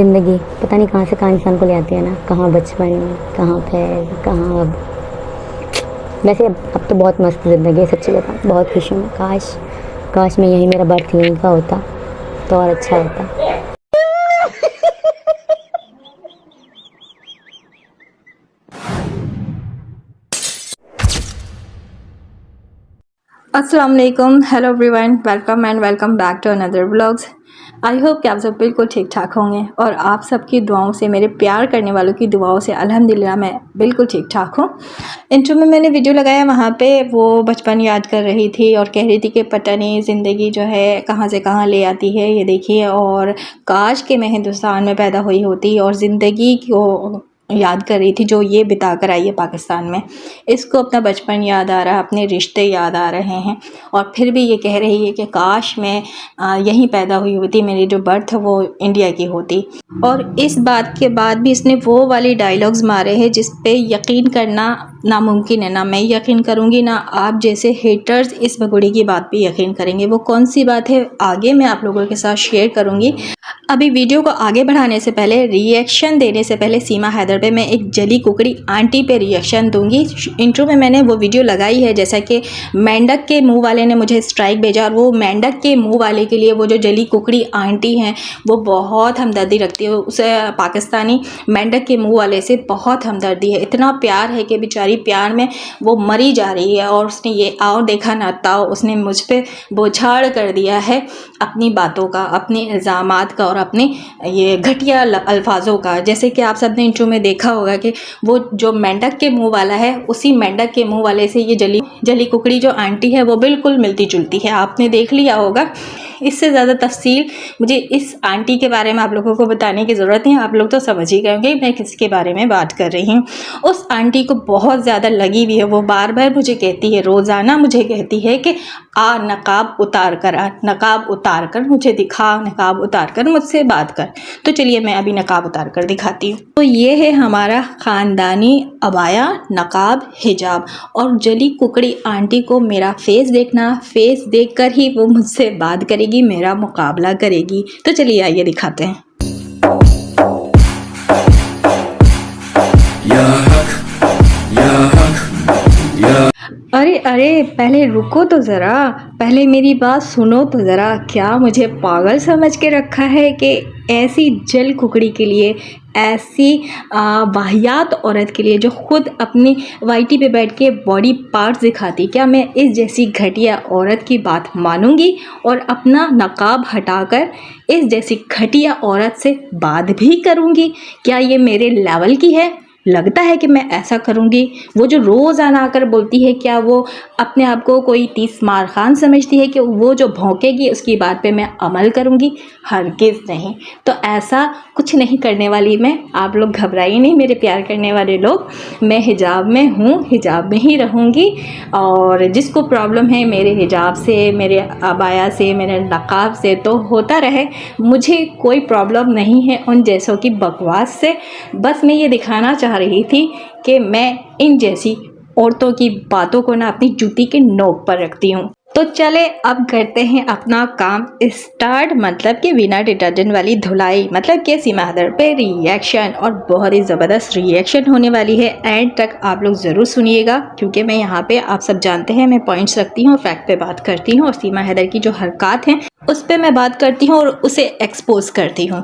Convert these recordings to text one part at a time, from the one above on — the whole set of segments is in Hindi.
ज़िंदगी पता नहीं कहाँ इंसान को ले आती है ना, कहाँ बचपन, कहाँ फिर कहाँ अब। वैसे अब तो बहुत मस्त ज़िंदगी है, सच्ची बताऊँ बहुत खुश हूँ मैं। काश मैं यहीं मेरा बर्थ यहीं का होता तो और अच्छा होता। अस्सलाम वालेकुम, hello everyone, welcome and welcome back to another vlogs. I hope कि आप सब बिल्कुल ठीक ठाक होंगे और आप सबकी दुआओं से, मेरे प्यार करने वालों की दुआओं से अल्हम्दुलिल्लाह मैं बिल्कुल ठीक ठाक हूँ। इंट्रो में मैंने वीडियो लगाया, वहाँ पे वो बचपन याद कर रही थी और कह रही थी कि पता नहीं ज़िंदगी जो है कहाँ से कहाँ ले आती है, ये देखिए। और काश कि मैं हिंदुस्तान में पैदा हुई होती और ज़िंदगी को याद कर रही थी जो ये बिता कर आई है पाकिस्तान में। इसको अपना बचपन याद आ रहा है, अपने रिश्ते याद आ रहे हैं और फिर भी ये कह रही है कि काश मैं यहीं पैदा हुई होती, मेरी जो बर्थ है वो इंडिया की होती। और इस बात के बाद भी इसने वो वाले डायलॉग्स मारे हैं जिस पे यकीन करना नामुमकिन है। ना मैं यकीन करूँगी, ना आप जैसे हेटर्स इस भगोड़ी की बात पे यकीन करेंगे। वो कौन सी बात है आगे मैं आप लोगों के साथ शेयर करूँगी। अभी वीडियो को आगे बढ़ाने से पहले, रिएक्शन देने से पहले, सीमा हैदर पे मैं एक जली कुकड़ी आंटी पे रिएक्शन दूंगी। इंट्रो में मैंने वो वीडियो लगाई है, जैसा कि मेंढक के मुंह वाले ने मुझे स्ट्राइक भेजा और वो मेंढक के मुंह वाले के लिए वो जो जली कुकड़ी आंटी हैं वो बहुत हमदर्दी रखती है। उसे पाकिस्तानी मेंढक के मुंह वाले से बहुत हमदर्दी है, इतना प्यार है कि बेचारी प्यार में वो मरी जा रही है। और उसने ये आओ देखा ना ताओ उसने मुझ पर बौछार कर दिया है अपनी बातों का, अपने इल्ज़ामात का और अपने ये घटिया अल्फाजों का। जैसे कि आप सब ने इंट्रो में देखा होगा कि वो जो मेंढक के मुंह वाला है, उसी मेंढक के मुंह वाले से ये जली कुकड़ी जो आंटी है वो बिल्कुल मिलती जुलती है। आपने देख लिया होगा। इससे ज़्यादा तफसील मुझे इस आंटी के बारे में आप लोगों को बताने की ज़रूरत नहीं, आप लोग तो समझ ही गए होंगे मैं किसके बारे में बात कर रही हूँ। उस आंटी को बहुत ज़्यादा लगी हुई है, वो बार बार मुझे कहती है, रोज़ाना मुझे कहती है कि आ नकाब उतार कर आ, नकाब उतार कर मुझे दिखा, नकाब उतार कर मुझसे बात कर। तो चलिए मैं अभी नकाब उतार कर दिखाती हूँ। तो ये है हमारा ख़ानदानी अबाया, नकाब, हिजाब। और जली कुकड़ी आंटी को मेरा फेस देखना, फेस देखकर ही वो मुझसे बात करेगी, मेरा मुकाबला करेगी। तो चलिए आइए दिखाते हैं। अरे अरे, पहले रुको तो ज़रा, पहले मेरी बात सुनो तो ज़रा। क्या मुझे पागल समझ के रखा है कि ऐसी जल कुकड़ी के लिए, ऐसी वाहियात औरत के लिए जो खुद अपनी वाईटी पे बैठ के बॉडी पार्ट्स दिखाती, क्या मैं इस जैसी घटिया औरत की बात मानूंगी और अपना नकाब हटाकर इस जैसी घटिया औरत से बात भी करूंगी? क्या ये मेरे लेवल की है? लगता है कि मैं ऐसा करूंगी। वो जो रोज़ाना आकर बोलती है, क्या वो अपने आप को कोई 30 मार खान समझती है कि वो जो भौंकेगी उसकी बात पे मैं अमल करूंगी? हरगिज़ नहीं। तो ऐसा कुछ नहीं करने वाली मैं। आप लोग घबराइए नहीं मेरे प्यार करने वाले लोग। मैं हिजाब में हूँ, हिजाब में ही रहूँगी। और जिसको प्रॉब्लम है मेरे हिजाब से, मेरे अबाया से, मेरे नकाब से, तो होता रहे। मुझे कोई प्रॉब्लम नहीं है उन जैसों की बकवास से। बस मैं ये दिखाना चाह रही थी कि मैं इन जैसी औरतों की बातों को ना अपनी जूती के नोक पर रखती हूँ। तो चले अब करते हैं अपना काम स्टार्ट, मतलब कि बिना डिटर्जेंट वाली धुलाई, मतलब कि सीमा हैदर पे रिएक्शन। और बहुत ही ज़बरदस्त रिएक्शन होने वाली है, एंड तक आप लोग ज़रूर सुनिएगा क्योंकि मैं यहाँ पे, आप सब जानते हैं, मैं पॉइंट्स रखती हूँ, फैक्ट पे बात करती हूँ और सीमा हैदर की जो हरकत हैं उस पर मैं बात करती हूँ और उसे एक्सपोज करती हूँ।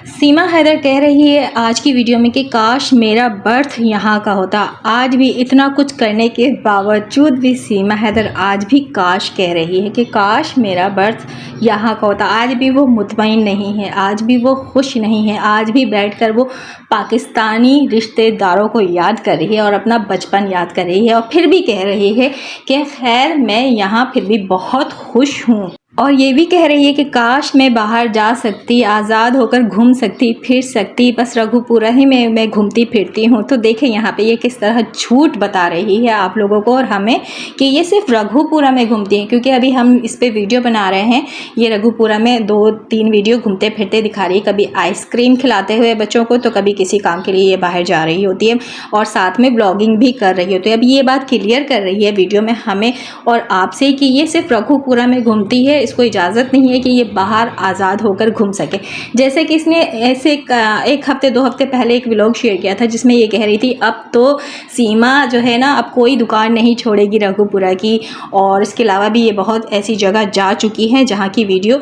सीमा हैदर कह रही है आज की वीडियो में कि काश मेरा बर्थ यहाँ का होता। आज भी इतना कुछ करने के बावजूद भी सीमा हैदर आज भी काश कह रही है कि काश मेरा बर्थ यहाँ का होता। आज भी वो मुतमईन नहीं है, आज भी वो खुश नहीं है, आज भी बैठकर वो पाकिस्तानी रिश्तेदारों को याद कर रही है और अपना बचपन याद कर रही है और फिर भी कह रही है कि खैर मैं यहाँ फिर भी बहुत खुश हूँ। और ये भी कह रही है कि काश मैं बाहर जा सकती, आज़ाद होकर घूम सकती, फिर सकती, बस रघुपुरा ही में मैं घूमती फिरती हूँ। तो देखें यहाँ पे ये किस तरह झूठ बता रही है आप लोगों को और हमें कि ये सिर्फ रघुपुरा में घूमती है, क्योंकि अभी हम इस पर वीडियो बना रहे हैं। ये रघुपुरा में 2-3 वीडियो घूमते फिरते दिखा रही है, कभी आइसक्रीम खिलाते हुए बच्चों को, तो कभी किसी काम के लिए ये बाहर जा रही होती है और साथ में ब्लॉगिंग भी कर रही होती है। अब ये बात क्लियर कर रही है वीडियो में हमें और आपसे कि ये सिर्फ रघुपुरा में घूमती है, इसको इजाज़त नहीं है कि ये बाहर आज़ाद होकर घूम सके। जैसे कि इसने ऐसे एक हफ़्ते 2 हफ़्ते पहले एक व्लॉग शेयर किया था जिसमें ये कह रही थी अब तो सीमा जो है ना अब कोई दुकान नहीं छोड़ेगी रघुपुरा की, और इसके अलावा भी ये बहुत ऐसी जगह जा चुकी हैं जहाँ की वीडियो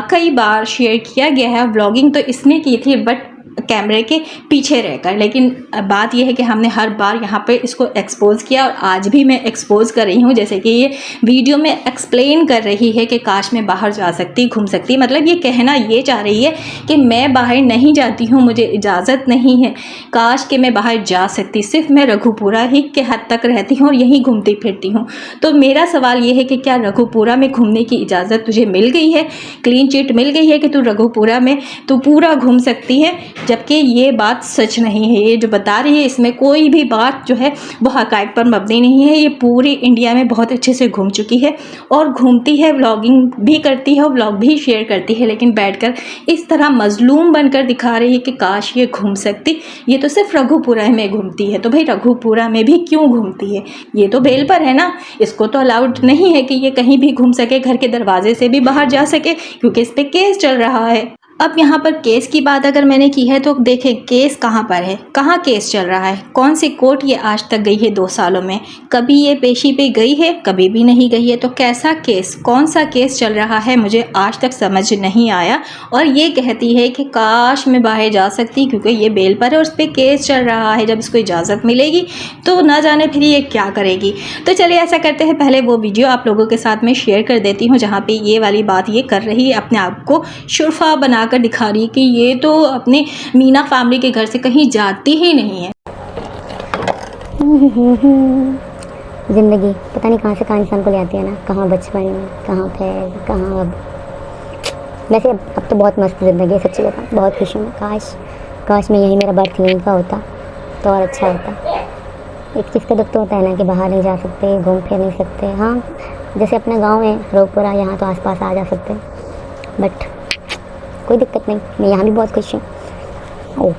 कई बार शेयर किया गया है। व्लॉगिंग तो इसने की थी बट कैमरे के पीछे रहकर, लेकिन बात यह है कि हमने हर बार यहाँ पे इसको एक्सपोज़ किया और आज भी मैं एक्सपोज़ कर रही हूँ। जैसे कि ये वीडियो में एक्सप्लेन कर रही है कि काश मैं बाहर जा सकती, घूम सकती, मतलब ये कहना ये चाह रही है कि मैं बाहर नहीं जाती हूँ, मुझे इजाज़त नहीं है, काश कि मैं बाहर जा सकती, सिर्फ मैं रघुपुरा ही के हद तक रहती हूँ और यहीं घूमती फिरती हूँ। तो मेरा सवाल ये है कि क्या रघुपुरा में घूमने की इजाज़त तुझे मिल गई है, क्लीन चिट मिल गई है कि तू रघुपुरा में तू पूरा घूम सकती है? जबकि ये बात सच नहीं है। ये जो बता रही है इसमें कोई भी बात जो है वो हक़ाइक़ पर मबनी नहीं है। ये पूरी इंडिया में बहुत अच्छे से घूम चुकी है और घूमती है, व्लॉगिंग भी करती है और व्लॉग भी शेयर करती है, लेकिन बैठकर इस तरह मज़लूम बनकर दिखा रही है कि काश ये घूम सकती। ये तो सिर्फ रघुपुरा में घूमती है, तो भाई रघुपुरा में भी क्यों घूमती है? ये तो बेल पर है ना, इसको तो अलाउड नहीं है कि ये कहीं भी घूम सके, घर के दरवाजे से भी बाहर जा सके, क्योंकि इस पर केस चल रहा है। अब यहाँ पर केस की बात अगर मैंने की है तो देखें केस कहाँ पर है, कहाँ केस चल रहा है, कौन सी कोर्ट ये आज तक गई है 2 सालों में? कभी ये पेशी पे गई है? कभी भी नहीं गई है। तो कैसा केस, कौन सा केस चल रहा है, मुझे आज तक समझ नहीं आया। और ये कहती है कि काश मैं बाहर जा सकती, क्योंकि ये बेल पर है और उस पर केस चल रहा है। जब इसको इजाज़त मिलेगी तो ना जाने फिर ये क्या करेगी। तो चलिए ऐसा करते हैं, पहले वो वीडियो आप लोगों के साथ में शेयर कर देती हूँ जहाँ पर ये वाली बात ये कर रही है, अपने आप को शुरफा बना दिखा रही है कि ये तो अपने मीना फैमिली के घर से कहीं जाती ही नहीं है। ज़िंदगी पता नहीं कहाँ से कहाँ इंसान को ले आती है ना, कहाँ बचपन, कहाँ फिर कहाँ अब। वैसे अब तो बहुत मस्त ज़िंदगी है, सच्ची बताऊँ बहुत खुश हूँ। काश मैं यही मेरा बर्थ यहीं का होता तो और अच्छा होता। एक चीज़ का दुख तो होता है ना कि बाहर नहीं जा सकते, घूम फिर नहीं सकते। हाँ जैसे अपना गाँव है रघुपुरा, यहाँ तो आसपास आ जा सकते, बट कोई दिक्कत नहीं, मैं यहाँ भी बहुत खुश हूँ। ओह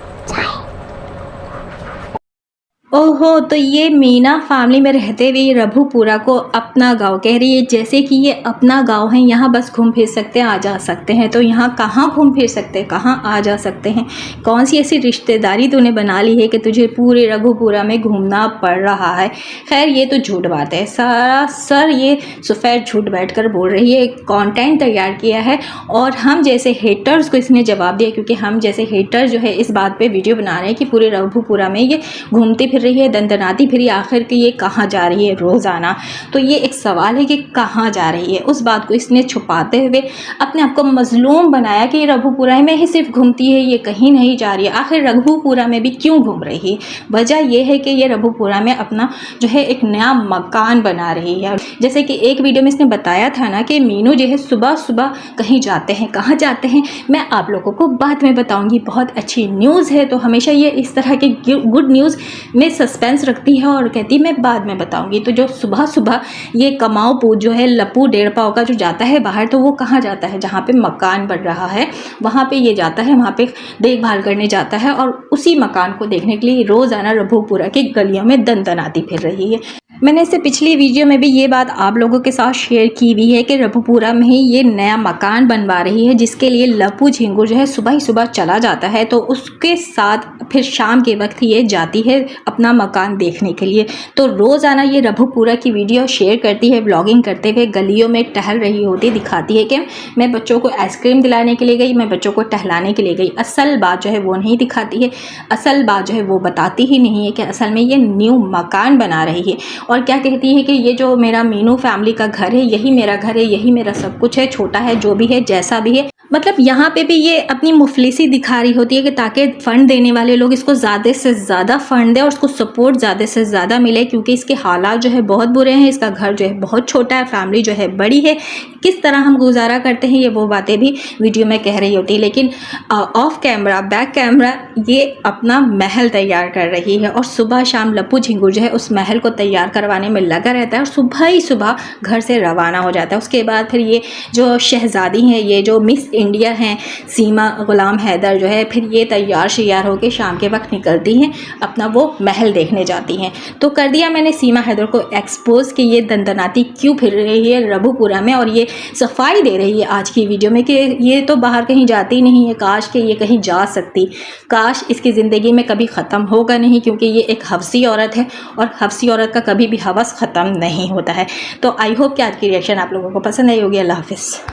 ओहो, तो ये मीना फैमिली में रहते हुए रघुपुरा को अपना गांव कह रही है, जैसे कि ये अपना गांव है, यहाँ बस घूम फिर सकते हैं, आ जा सकते हैं। तो यहाँ कहाँ घूम फिर सकते हैं, कहाँ आ जा सकते हैं? कौन सी ऐसी रिश्तेदारी तूने बना ली है कि तुझे पूरे रघुपुरा में घूमना पड़ रहा है? खैर ये तो झूठ बात है, सरासर ये सफ़ेद झूठ बैठकर बोल रही है। कंटेंट तैयार किया है और हम जैसे हेटर्स को इसने जवाब दिया, क्योंकि हम जैसे हेटर जो है इस बात पर वीडियो बना रहे हैं कि पूरे रघुपुरा में ये घूमती फिर रही है, दंदनाती फिरी, आखिर कि ये कहाँ जा रही है रोज़ाना। तो ये एक सवाल है कि कहाँ जा रही है। उस बात को इसने छुपाते हुए अपने आप को मजलूम बनाया कि रघुपुरा में ही सिर्फ घूमती है, ये कहीं नहीं जा रही है। आखिर रघुपुरा में भी क्यों घूम रही है? वजह यह है कि ये रघुपुरा में अपना जो है एक नया मकान बना रही है। जैसे कि एक वीडियो में इसने बताया था ना कि मीनू जो है सुबह सुबह कहीं जाते हैं, कहाँ जाते हैं मैं आप लोगों को बाद में बताऊँगी। बहुत अच्छी न्यूज़ है, तो हमेशा ये इस तरह के गुड न्यूज़ में सस्पेंस रखती है और कहती है मैं बाद में बताऊंगी। तो जो सुबह सुबह ये कमाओ पूत जो है लप्पू डेढ़ पाव का जो जाता है बाहर, तो वो कहाँ जाता है? जहाँ पे मकान बन रहा है वहाँ पे ये जाता है, वहाँ पे देखभाल करने जाता है और उसी मकान को देखने के लिए रोज़ाना रघुपुरा की गलियों में दंदनाती फिर रही है। मैंने इससे पिछली वीडियो में भी ये बात आप लोगों के साथ शेयर की हुई है कि रघुपुरा में ही ये नया मकान बनवा रही है, जिसके लिए लप्पू झिंगुर जो है सुबह ही सुबह चला जाता है। तो उसके साथ फिर शाम के वक्त ये जाती है अपना मकान देखने के लिए। तो रोज़ाना ये रघुपुरा की वीडियो शेयर करती है, ब्लॉगिंग करते हुए गलियों में टहल रही होती दिखाती है कि मैं बच्चों को आइसक्रीम दिलाने के लिए गई, मैं बच्चों को टहलाने के लिए गई। असल बात जो है वो नहीं दिखाती है, असल बात जो है वो बताती ही नहीं है कि असल में ये न्यू मकान बना रही है। और क्या कहती है कि ये जो मेरा मीनू फैमिली का घर है यही मेरा घर है, यही मेरा सब कुछ है, छोटा है जो भी है जैसा भी है। मतलब यहाँ पे भी ये अपनी मुफलिसी दिखा रही होती है कि ताकि फ़ंड देने वाले लोग इसको ज़्यादा से ज़्यादा फ़ंड दें और उसको सपोर्ट ज़्यादा से ज़्यादा मिले, क्योंकि इसके हालात जो है बहुत बुरे हैं, इसका घर जो है बहुत छोटा है, फैमिली जो है बड़ी है, किस तरह हम गुजारा करते हैं ये वो बातें भी वीडियो में कह रही होती है। लेकिन ऑफ कैमरा बैक कैमरा ये अपना महल तैयार कर रही है और सुबह शाम लप्पू झिंगुर जो है उस महल को तैयार करवाने में लगा रहता है और सुबह ही सुबह घर से रवाना हो जाता है। उसके बाद फिर ये जो शहज़ादी हैं, ये जो मिस इंडिया हैं सीमा गुलाम हैदर जो है, फिर ये तैयार श्यार होकर शाम के वक्त निकलती हैं, अपना वो महल देखने जाती हैं। तो कर दिया मैंने सीमा हैदर को एक्सपोज कि ये दंदनाती क्यों फिर रही है रबुपुरा में, और ये सफाई दे रही है आज की वीडियो में कि ये तो बाहर कहीं जाती नहीं है, काश कि ये कहीं जा सकती, काश इसकी ज़िंदगी में कभी ख़त्म होगा नहीं, क्योंकि ये एक हवसी औरत है और हवसी औरत का कभी भी हवस ख़त्म नहीं होता है। तो आई होप कि आज की रिएक्शन आप लोगों को पसंद आई होगी। अल्लाह हाफ़िज़।